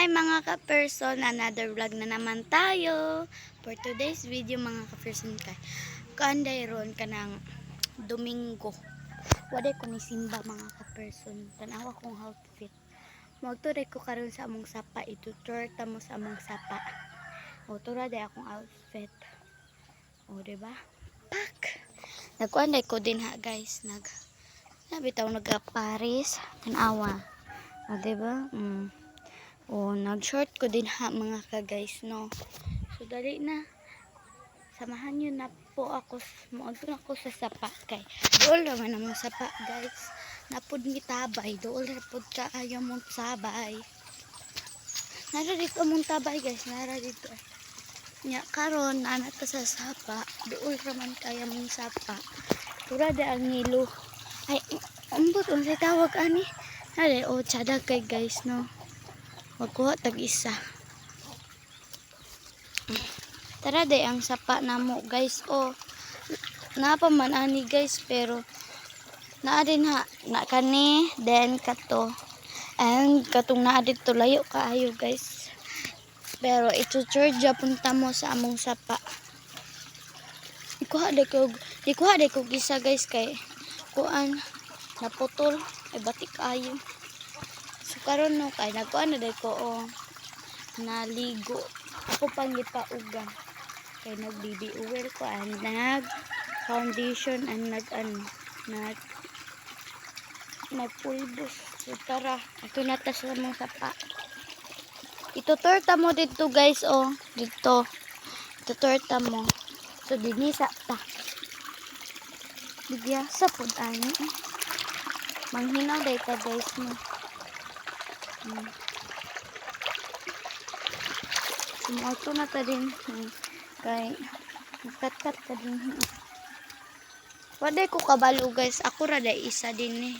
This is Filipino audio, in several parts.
Hi mga ka-person, another vlog na naman tayo. For today's video mga ka-person kay kaanday ron kanang Domingo. Waday ko ni simba mga ka-person. Tanawa kong outfit. Magtuloy ko karon sa among sapa, itutur ta mo sa among sapa. O tura day akong outfit. O diba? Pak. Nagkuanday ko din ha guys, nabitaw nagka-Paris, tanawa. O diba? O, nag-short ko din ha mga ka-guys, no. So, dali na. Samahan nyo na po ako. Maagto ako sa sapa kay. Dool naman ang sapa, guys. Napod ni tabay. Dool napod ka ayaw mong sabay. Nara dito mong tabay, guys. Nara dito. Nya, karon anak ka sa sapa. Dool naman kaya mong sapa. Turada ang nilo. Ay, umbot. Unsay tawag, ani? Nara, o, tsadag kay, guys, no. Magkuha tag-isa. Tara day ang sapa namo guys. O napa man ani guys, pero naa din ha na kani then kato and katong naa dito layo kaayo guys, pero i-charge punta mo sa among sapa. Ikuha day ko gisa guys kay kuan naputol ay batik ayo. So karon no kay nagkuan na day ko o naligo ako pang gipaugan kay nag baby oil ko and nag foundation and nagpulbos. So tara ito natas sa mga sapa. Itutorta mo dito guys, oh dito itutorta mo. So dinisa ta bigya sa pud ani manghinaw day ta guys mo. Sumoto na ta din kay kat-kat ka din. Waday ko kabalo guys, ako ra day isa din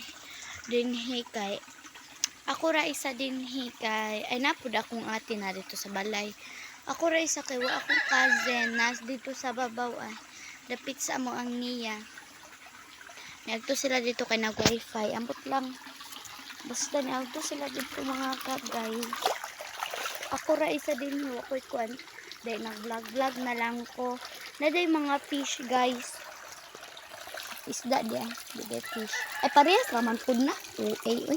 kay ako ra isa din kay ay napud akong ate na dito sa balay. Ako ra isa kay wa akong cousin nas dito sa babaw ay dapit sa mo ang niya. Nagto sila dito kay nag wifi, ambot lang. Basta nagto sila dito mga guys. Ako ra isa din ho ako kuan day nag-vlog na lang ko. Na day mga fish guys. Isda diyan, di fish. Ay parehas raman pud na. Okay, uy.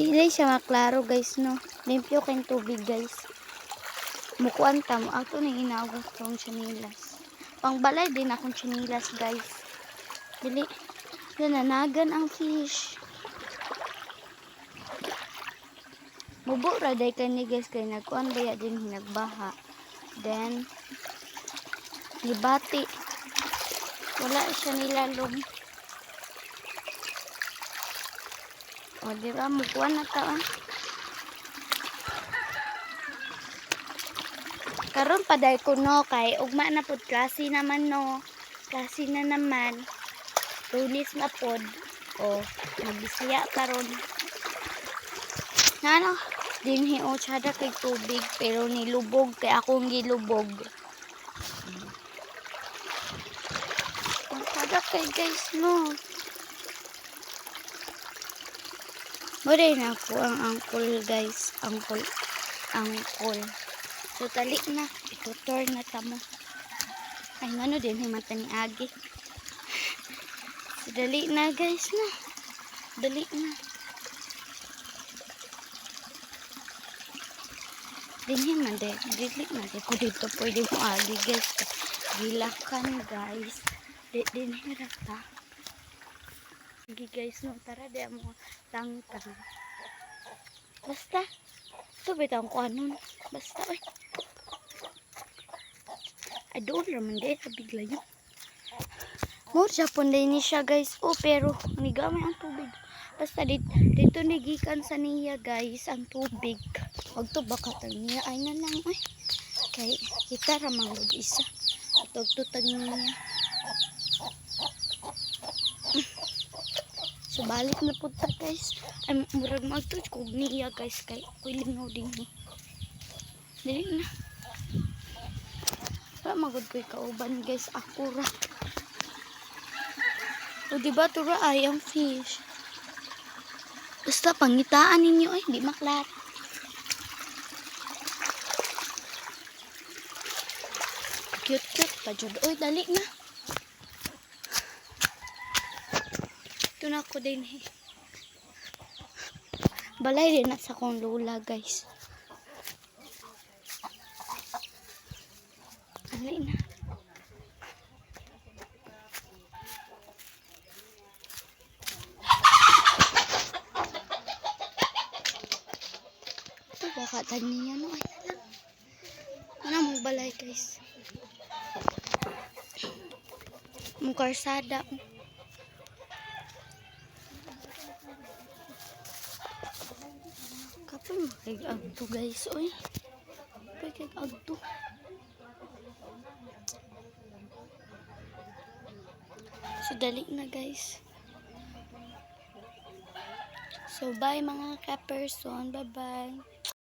Dili siya maklaro guys no. Limpyo kay tubig guys. Mukuan ta mo ato ning inaawat kong chinilas. Pangbalay din akong chinilas guys. Dili nananagan ang fish. Mubo ra day kani guys kay nagkuan baya din hinagbaha. Then nibati. Wala siya nilalong. O diba mukuan na ta karon paday ko no kay ugma na pud klase naman no. Klase na naman. Lunis na pod. O magbisaya karon. Nano dinhi o tsada kay tubig pero nilubog kay akong gilubog. Ang tsada kay guys no. Muday na po ang angkol guys. Angkol. So tali na. Itutor na tamo. Ay ngano din himata ni Agi. So dali na guys na. Dali na. Dinhin man de, dili man de ko dito pwede mo agi guys. Gilakan guys. Dinhin ra ta. Sige guys no, tara de mo tangkang. Basta ito bitang ko anon. Basta oy. Ay doon raman de bigla yun. More Japon din ni siya guys. Oh pero nigamay ang tubig. Basta dito nigikan sa niya guys ang tubig. Wag to baka tag niya ay na lang ay. Kay kita ra mangod isa. Tutag niya. So balik na po ta guys. Ay murag magtud kog niya guys kay ako'y lingaw din ni. Dili na. Wala magod ko'y kauban guys ako ra. O diba tura ay ang fish. Basta pangitaan ninyo ay di maklara. Cute pa jud. Oy, dali na. Ito na ako din eh. Balay din na sa kong lula, guys. Dali na. Ito baka taniya no. Ay, lang. Ano mong balay, guys? Mong karsada. Kapoy makikagto, guys. Oy. Makikagto. So, dali na, guys. So, bye mga ka-person. Bye-bye.